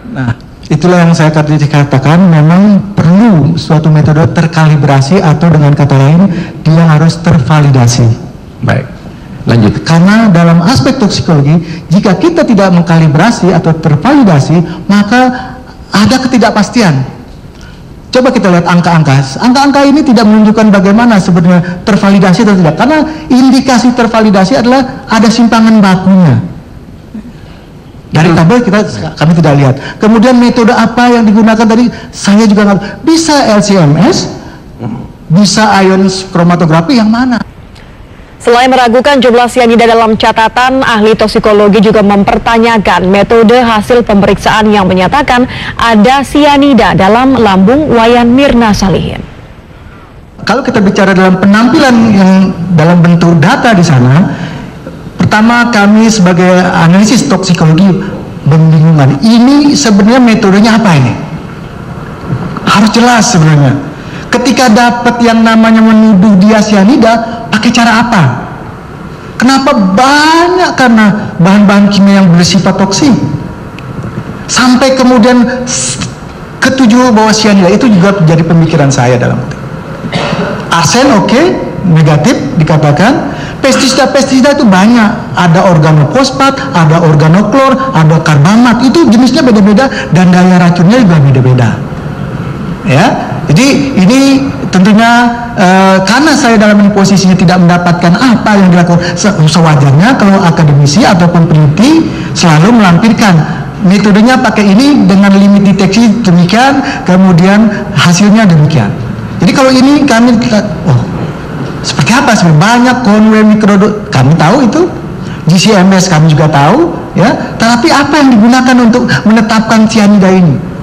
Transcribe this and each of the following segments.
Nah, itulah yang saya tadi katakan, memang perlu suatu metode terkalibrasi atau dengan kata lain dia harus tervalidasi. Baik, lanjut. Karena dalam aspek toksikologi, jika kita tidak mengkalibrasi atau tervalidasi, maka ada ketidakpastian. Coba kita lihat angka-angka. Angka-angka ini tidak menunjukkan bagaimana sebenarnya tervalidasi atau tidak. Karena indikasi tervalidasi adalah ada simpangan bakunya. Dari tabel kami tidak lihat. Kemudian metode apa yang digunakan tadi, saya juga nggak bisa LCMS, bisa ion kromatografi, yang mana? Selain meragukan jumlah sianida dalam catatan, ahli toksikologi juga mempertanyakan metode hasil pemeriksaan yang menyatakan ada sianida dalam lambung Wayan Mirna Salihin. Kalau kita bicara dalam penampilan yang dalam bentuk data di sana, pertama kami sebagai analisis toksikologi membingungkan, ini sebenarnya metodenya apa ini? Harus jelas sebenarnya. Ketika dapat yang namanya menuduh dia sianida, pakai cara apa? Kenapa banyak? Karena bahan-bahan kimia yang bersifat toksik. Sampai kemudian ketujuh bahwa sianida, itu juga jadi pemikiran saya dalam itu. Arsen oke, negatif dikatakan. Pestisida itu banyak, ada organofosfat, ada organoklor, ada karbamat, itu jenisnya beda-beda dan daya racunnya juga beda-beda. Ya, jadi ini tentunya karena saya dalam posisinya tidak mendapatkan apa yang dilakukan, sewajarnya kalau akademisi ataupun peneliti selalu melampirkan metodenya pakai ini dengan limit deteksi demikian, kemudian hasilnya demikian. Jadi kalau ini kami seperti apa sebenarnya? Banyak Conway mikrodot, kami tahu itu, GCMS kami juga tahu, ya. Tapi apa yang digunakan untuk menetapkan sianida ini?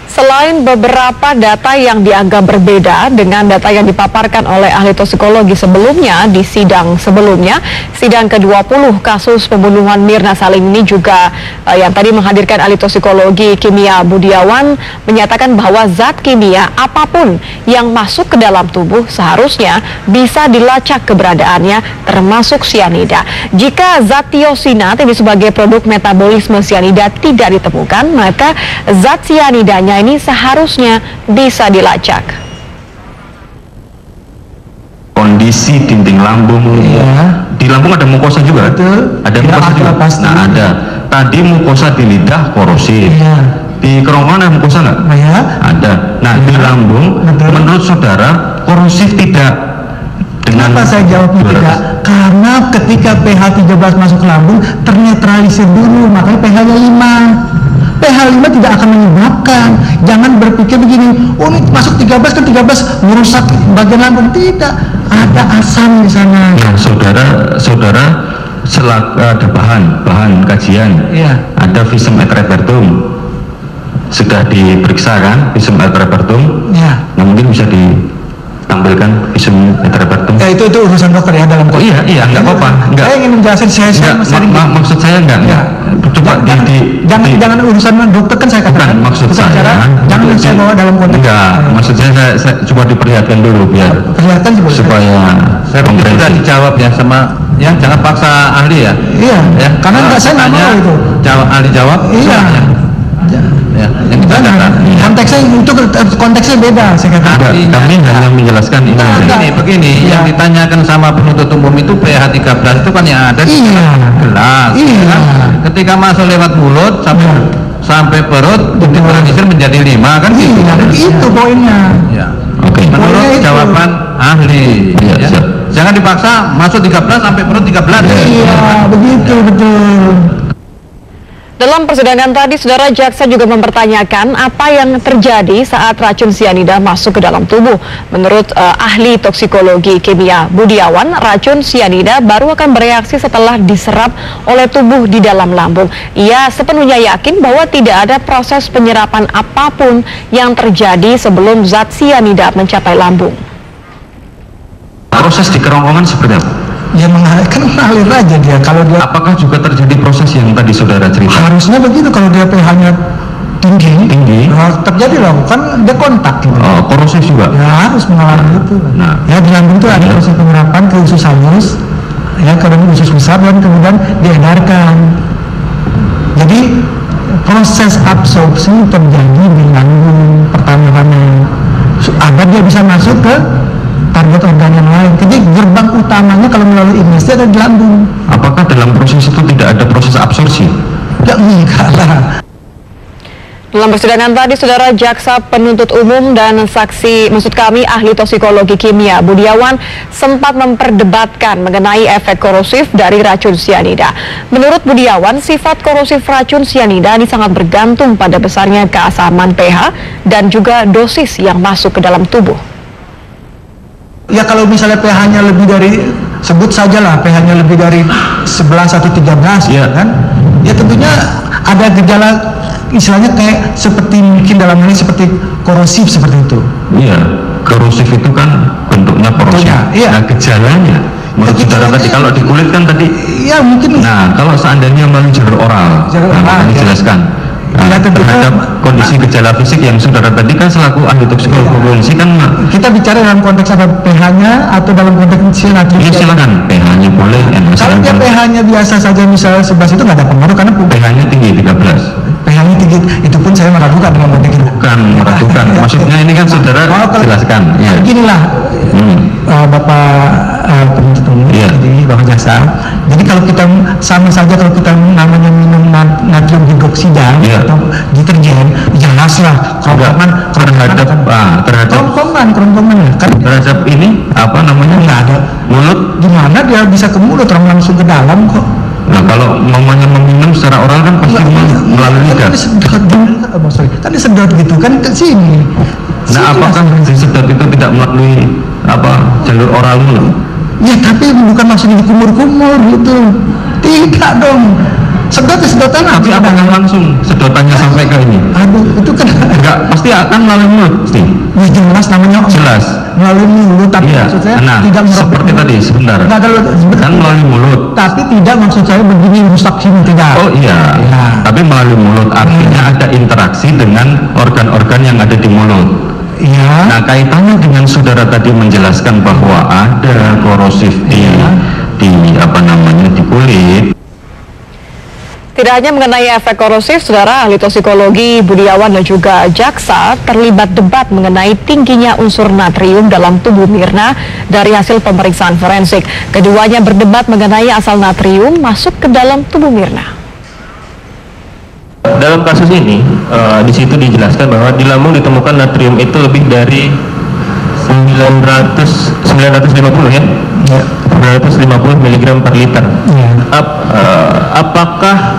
Selain beberapa data yang dianggap berbeda dengan data yang dipaparkan oleh ahli toksikologi sebelumnya di sidang sebelumnya, sidang ke-20 kasus pembunuhan Mirna Salihin ini juga yang tadi menghadirkan ahli toksikologi kimia Budiawan menyatakan bahwa zat kimia apapun yang masuk ke dalam tubuh seharusnya bisa dilacak keberadaannya, termasuk sianida. Jika zat tiosinat ini sebagai produk metabolisme sianida tidak ditemukan, maka zat sianidanya ini seharusnya bisa dilacak. Kondisi dinding lambung, ya. Di lambung ada mukosa juga. Betul. Ada mukosa juga. Nah, ada. Tadi mukosa di lidah korosif. Ya. Di kerongkongan ada mukosa nggak? Ya. Ada. Nah, ya. Di lambung, betul. Menurut saudara korosif tidak. Kenapa saya jawabnya tidak? Karena ketika pH 13 masuk ke lambung ternetralisir dulu, makanya pH-nya 5. pH 5 tidak akan menyebabkan. Jangan berpikir begini, oh ini masuk 13 kan 13 merusak bagian lambung. Tidak, ada asam di sana. Ya, saudara ada bahan kajian. Ya. Ada visum et repertum. Sudah diperiksa kan visum et repertum? Ya. Nah, mungkin bisa ditampilkan visum et repertum. Itu urusan dokter ya dalam. Oh iya, enggak apa-apa. Saya ingin menjelaskan maksud saya enggak. Coba jangan urusan dokter kan saya katakan. Bukan, maksud saya jangan saya bawa dalam konteks. Enggak, maksud saya coba diperlihatkan dulu biar perlihatkan supaya saya sudah dijawab ya sama ya, jangan paksa ahli ya. Iya. Ya, karena enggak saya nggak mau itu. Ahli jawab. Iya. Ya, yang konteksnya itu konteksnya beda saya katakan. Kami hanya menjelaskan ini. Begini, yang ditanyakan sama penuntut umum itu pH 13 itu kan yang ada di gelas. Iya. Kan? Ketika masuk lewat mulut sampai perut diteralisir menjadi 5 kan gitu. Itu poinnya. Ya. Oke. Menurut jawaban ahli. Ya. Jangan dipaksa masuk 13 sampai perut 13. Iya, begitu betul. Dalam persidangan tadi, saudara, jaksa juga mempertanyakan apa yang terjadi saat racun sianida masuk ke dalam tubuh. Menurut ahli toksikologi kimia Budiawan, racun sianida baru akan bereaksi setelah diserap oleh tubuh di dalam lambung. Ia sepenuhnya yakin bahwa tidak ada proses penyerapan apapun yang terjadi sebelum zat sianida mencapai lambung. Proses di kerongkongan seperti apa? Ya mengalir aja dia. Kalau dia, apakah juga terjadi proses yang tadi saudara cerita? Harusnya begitu. Kalau dia pH-nya tinggi, terjadi loh, kan dia kontak gitu. Oh, korosif juga? Ya harus mengalami itu. Nah, ya di lambung itu ada proses penyerapan ke usus halus, ya ke usus besar dan kemudian diedarkan. Jadi proses absorpsi terjadi di lambung pertama-tama agar dia bisa masuk ke target organ yang lain. Jadi gerbang utamanya kalau melalui imesi ada di lambung. Apakah dalam proses itu tidak ada proses absorpsi? Enggak lah. Dalam persidangan tadi, Saudara, jaksa penuntut umum dan saksi, maksud kami ahli toksikologi kimia Budiawan sempat memperdebatkan mengenai efek korosif dari racun sianida. Menurut Budiawan, sifat korosif racun sianida ini sangat bergantung pada besarnya keasaman pH dan juga dosis yang masuk ke dalam tubuh. Ya kalau misalnya pH-nya lebih dari, sebut sajalah pH-nya lebih dari 11 atau 13 kan, ya tentunya ada gejala istilahnya kayak seperti mungkin dalam hal ini seperti korosif seperti itu. Iya, korosif itu kan bentuknya korosif. Iya. Nah, gejalanya menurut saudara tadi kalau di kulit kan tadi. Iya mungkin. Nah, kalau seandainya melalui jalur oral, kami jelaskan. Nah, terhadap kondisi gejala fisik yang saudara tadi kan selaku ahli toksikologi kan kita bicara dalam konteks apa, pH-nya atau dalam konteks natrium? Ya silakan, pH-nya boleh. Kalau dia pH-nya biasa saja misalnya 11 itu nggak ada pengaruh karena pH-nya tinggi 13. pH-nya tinggi, itu pun saya meragukan dengan konteks itu. Bukan meragukan, maksudnya ini kan saudara jelaskan. Ya. Beginilah, Bapak penuntut umum, jadi Bapak jaksa. Jadi kalau kita sama saja kalau kita namanya minum natrium hidroksida atau deterjen, jelaslah kerongkongan terhadap ini apa namanya nggak ada mulut, gimana dia bisa ke mulut, orang langsung ke dalam kok. Nah kalau mamanya meminum secara oral kan pasti melalui lidah. Kan disedot gitu kan ke sini. Nah apakah disedot itu tidak melalui apa jalur oral dulu? Ya tapi bukan maksudnya dikumur-kumur gitu. Tidak dong. Sedotan apa? Tapi apakah langsung sedotannya sampai ke ini? Aduh, itu kan enggak, pasti akan melalui mulut, pasti. Ya jelas namanya jelas. Melalui mulut, tapi maksud saya tidak seperti tadi sebentar. Enggak, kalau kan melalui mulut. Tapi tidak maksud saya begini rusak sini tidak. Oh iya. Tapi melalui mulut artinya ada interaksi dengan organ-organ yang ada di mulut. Iya. Nah kaitannya dengan saudara tadi menjelaskan bahwa ada korosif di apa namanya di kulit. Tidak hanya mengenai efek korosif, Saudara, ahli toksikologi Budiawan dan juga jaksa terlibat debat mengenai tingginya unsur natrium dalam tubuh Mirna dari hasil pemeriksaan forensik. Keduanya berdebat mengenai asal natrium masuk ke dalam tubuh Mirna. Dalam kasus ini, di situ dijelaskan bahwa di lambung ditemukan natrium itu lebih dari 950 ya, 950 mg per liter. Apakah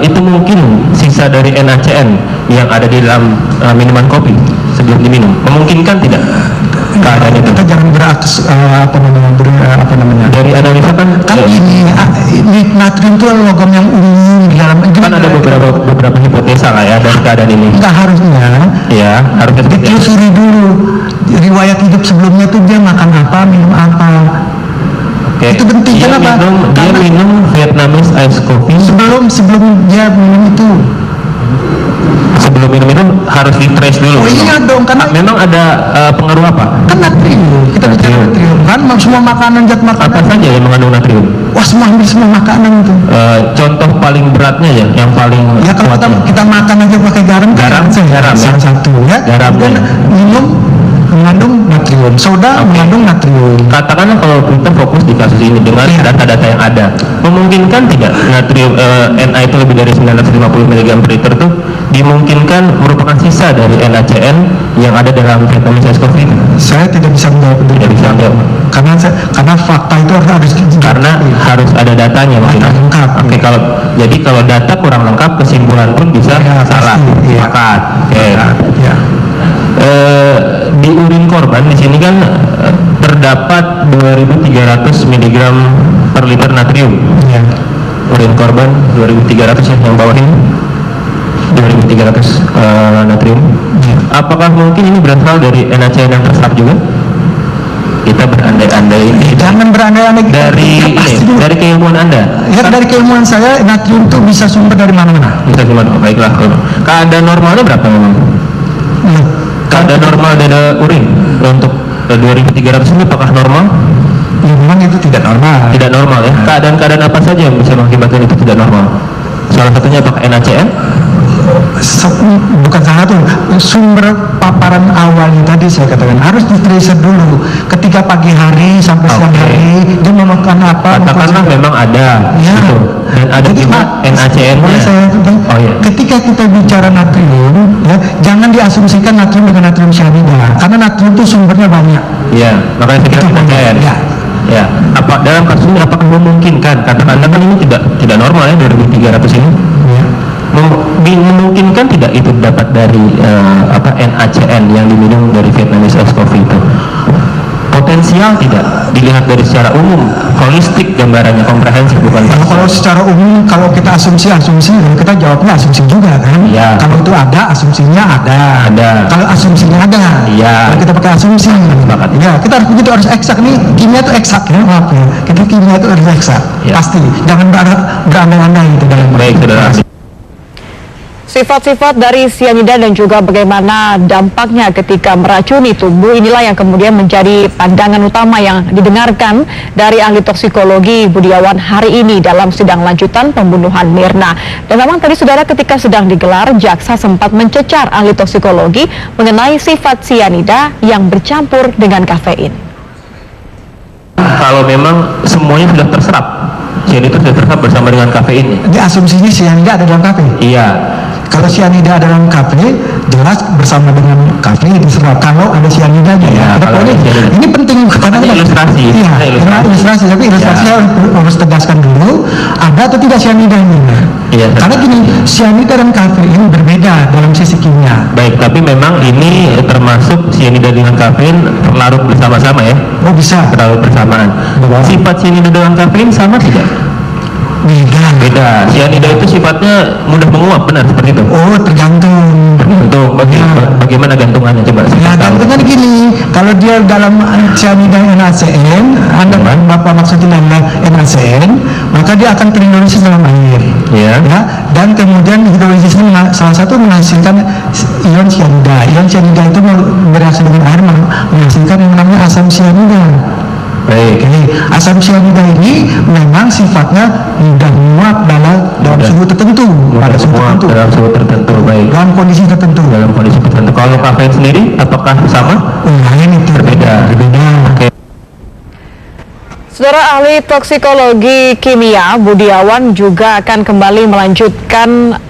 itu mungkin sisa dari NaCN yang ada di dalam minuman kopi sebelum diminum? Memungkinkan tidak? Keadaan itu. Kita jangan dari analisa kan ini natrium itu logam yang umum di dalam kan ada beberapa hipotesa lah ya dari keadaan ini. Enggak harusnya ya harusnya ditelusuri dulu riwayat hidup sebelumnya tuh dia makan apa, minum apa. Itu penting kenapa? Dia minum Vietnamese ice coffee sebelum dia minum itu. Sebelum minum itu harus di trace dulu. Oh iya dong, karena memang ada pengaruh apa? Kan natrium. Kita bicara natrium kan, semua makanan zat makanan. Apa saja yang mengandung natrium? Wah hampir semua makanan itu. Contoh paling beratnya ya, yang paling. Ya kalau kita makan aja pakai garam. Garam salah satu ya. Garam. Dan minum mengandung natrium, soda mengandung natrium. Katakanlah kalau kita fokus di kasus ini dengan data-data yang ada, memungkinkan tidak natrium Na itu lebih dari 950 mg per liter itu dimungkinkan merupakan sisa dari NaCN yang ada dalam Vietnamese ice coffee? Saya tidak bisa menjawab itu. Tidak bisa menjawab. Karena fakta itu harus ada datanya mungkin. Lengkap. Oke, kalau data kurang lengkap, kesimpulan pun bisa salah. Sepakat. Oke. Di urin korban di sini kan terdapat 2.300 mg per liter natrium. Urin korban 2.300 ya, yang bawah ini 2.300 natrium. Apakah mungkin ini berasal dari NaCN yang terserap juga? Kita berandai-andai. Jangan berandai-andai. Dari keilmuan Anda. Ya dari keilmuan saya natrium itu bisa sumber dari mana-mana. Bisa sumber. Baiklah. Keadaan normalnya berapa memang? Keadaan normal dari urin untuk 2.300 ini apakah normal? Ya memang itu tidak normal. Tidak normal ya. Keadaan-keadaan apa saja yang bisa mengakibatkan itu tidak normal? Salah satunya apakah NaCN? bukan salah satu sumber paparan awalnya tadi saya katakan harus di tracer dulu ketika pagi hari sampai siang hari dia memakan apa, katakanlah memang ada ya. gitu. Dan ada Jadi, juga NaCN-nya. boleh saya ketika kita bicara natrium ya jangan diasumsikan natrium dengan natrium cyanida karena natrium itu sumbernya banyak. Iya, makanya saya kira NaCN. Ya. Ya, apa dalam kasus ini apakah memungkinkan? Katakanlah kan ini tidak normal ya 2.300 ini. Ya. Memungkinkan tidak itu dapat dari NaCN yang diminum dari Vietnamese Ice Coffee itu? Potensial tidak dilihat dari secara umum, holistik gambarannya, komprehensif bukan? Kalau secara umum kalau kita asumsi kita jawabnya asumsi juga kan. Ya. Kalau itu ada asumsinya ada. Kalau asumsinya ada. Iya. Kalau kita pakai asumsi. Ya kita harus eksak nih kimia itu eksak ya maaf ya. Kita kimia itu harus eksak. Ya. Pasti. Jangan berandai-andai itu dalam. Baik, saudara. Sifat-sifat dari cyanida dan juga bagaimana dampaknya ketika meracuni tubuh inilah yang kemudian menjadi pandangan utama yang didengarkan dari ahli toksikologi Budiawan hari ini dalam sidang lanjutan pembunuhan Mirna. Dan memang tadi saudara ketika sedang digelar, jaksa sempat mencecar ahli toksikologi mengenai sifat cyanida yang bercampur dengan kafein. Kalau memang semuanya sudah terserap, cyanida sudah terserap bersama dengan kafeinnya. Ini asumsinya cyanida ada dalam kafe. Iya. Kalau cyanida ada dalam kafe, jelas bersama dengan kafe diserap. Kalau ada cyanidanya, Ya, kalau ada cyanida. ini penting karena Ini ilustrasi. Iya, karena ilustrasi. Tapi ilustrasi harus tegaskan dulu ada atau tidak cyanidanya. Iya, Karena gini, cyanida dan kafein berbeda dalam sisi kimia. Baik, tapi memang ini termasuk cyanida dengan kafein terlarut bersama-sama ya? Oh bisa. Terlarut bersamaan. Sifat cyanida dengan kafein sama tidak? Beda. Cyanida itu sifatnya mudah menguap, benar seperti itu? Oh tergantung. Untuk bagaimana gantungannya coba? Ya gantungan gini, kalau dia dalam cyanida NaCN, Anda Bapak maksudnya adalah NaCN, maka dia akan terhidrolisis dalam air. Ya. Dan kemudian hidrolisisnya salah satu menghasilkan ion cyanida. Ion cyanida itu bereaksi dengan air menghasilkan yang namanya asam cyanida. Baik. Oke, asam cyanida ini memang sifatnya mudah menguap dalam suhu tertentu, Dalam suhu tertentu, baik. dalam kondisi tertentu. Dalam kondisi tertentu. Kalau kafein sendiri, apakah sama? Ini Berbeda. Oke. Saudara ahli toksikologi kimia Budiawan juga akan kembali melanjutkan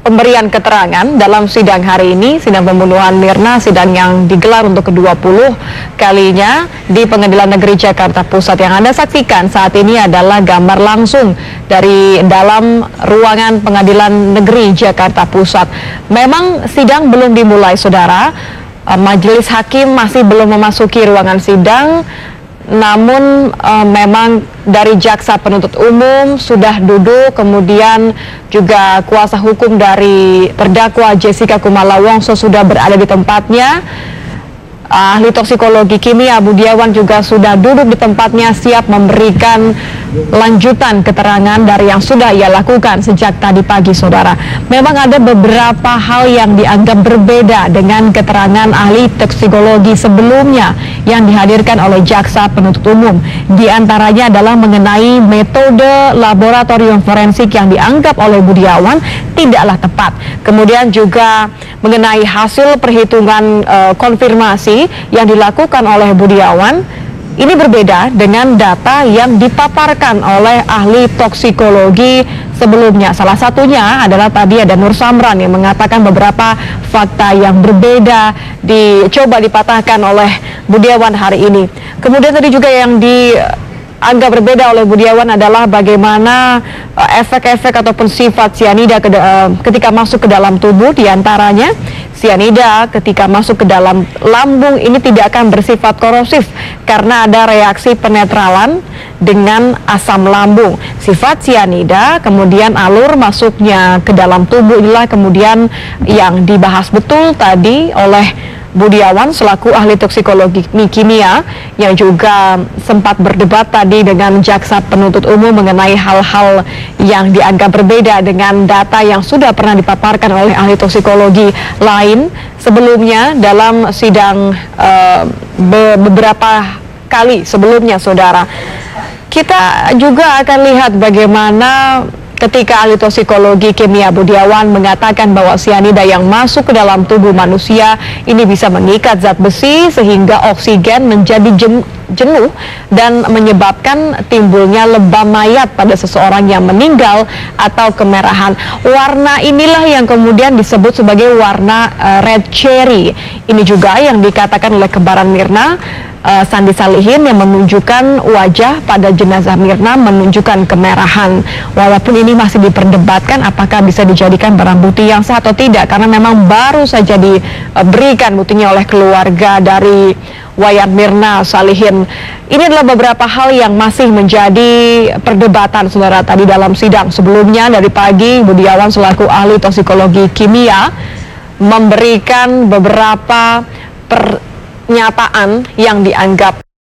pemberian keterangan dalam sidang hari ini, sidang pembunuhan Mirna, sidang yang digelar untuk ke-20 kalinya di Pengadilan Negeri Jakarta Pusat. Yang Anda saksikan saat ini adalah gambar langsung dari dalam ruangan Pengadilan Negeri Jakarta Pusat. Memang sidang belum dimulai, saudara. Majelis hakim masih belum memasuki ruangan sidang. Namun memang dari jaksa penuntut umum sudah duduk, kemudian juga kuasa hukum dari terdakwa Jessica Kumala Wongso sudah berada di tempatnya. Ahli toksikologi kimia Budiawan juga sudah duduk di tempatnya siap memberikan lanjutan keterangan dari yang sudah ia lakukan sejak tadi pagi, saudara. Memang ada beberapa hal yang dianggap berbeda dengan keterangan ahli toksikologi sebelumnya yang dihadirkan oleh jaksa penuntut umum. Di antaranya adalah mengenai metode laboratorium forensik yang dianggap oleh Budiawan tidaklah tepat. Kemudian juga mengenai hasil perhitungan konfirmasi yang dilakukan oleh Budiawan, ini berbeda dengan data yang dipaparkan oleh ahli toksikologi sebelumnya. Salah satunya adalah tadi ada Nur Samran yang mengatakan beberapa fakta yang berbeda dicoba dipatahkan oleh Budiawan hari ini. Kemudian tadi juga yang dianggap berbeda oleh Budiawan adalah bagaimana efek-efek ataupun sifat cyanida ketika masuk ke dalam tubuh. Di antaranya cyanida ketika masuk ke dalam lambung ini tidak akan bersifat korosif karena ada reaksi penetralan dengan asam lambung. Sifat cyanida kemudian alur masuknya ke dalam tubuh inilah kemudian yang dibahas betul tadi oleh Budiawan selaku ahli toksikologi kimia yang juga sempat berdebat tadi dengan jaksa penuntut umum mengenai hal-hal yang dianggap berbeda dengan data yang sudah pernah dipaparkan oleh ahli toksikologi lain sebelumnya dalam sidang beberapa kali sebelumnya, saudara. Kita juga akan lihat bagaimana ketika ahli toksikologi kimia Budiawan mengatakan bahwa sianida yang masuk ke dalam tubuh manusia ini bisa mengikat zat besi sehingga oksigen menjadi jenuh dan menyebabkan timbulnya lebam mayat pada seseorang yang meninggal atau kemerahan. Warna inilah yang kemudian disebut sebagai warna red cherry. Ini juga yang dikatakan oleh kembaran Mirna, Sandi Salihin, yang menunjukkan wajah pada jenazah Mirna menunjukkan kemerahan. Walaupun ini masih diperdebatkan apakah bisa dijadikan barang bukti yang sah atau tidak, karena memang baru saja diberikan buktinya oleh keluarga dari Wayan Mirna Salihin. Ini adalah beberapa hal yang masih menjadi perdebatan, saudara. Tadi dalam sidang sebelumnya dari pagi, Budiawan selaku ahli toksikologi kimia memberikan beberapa pernyataan yang dianggap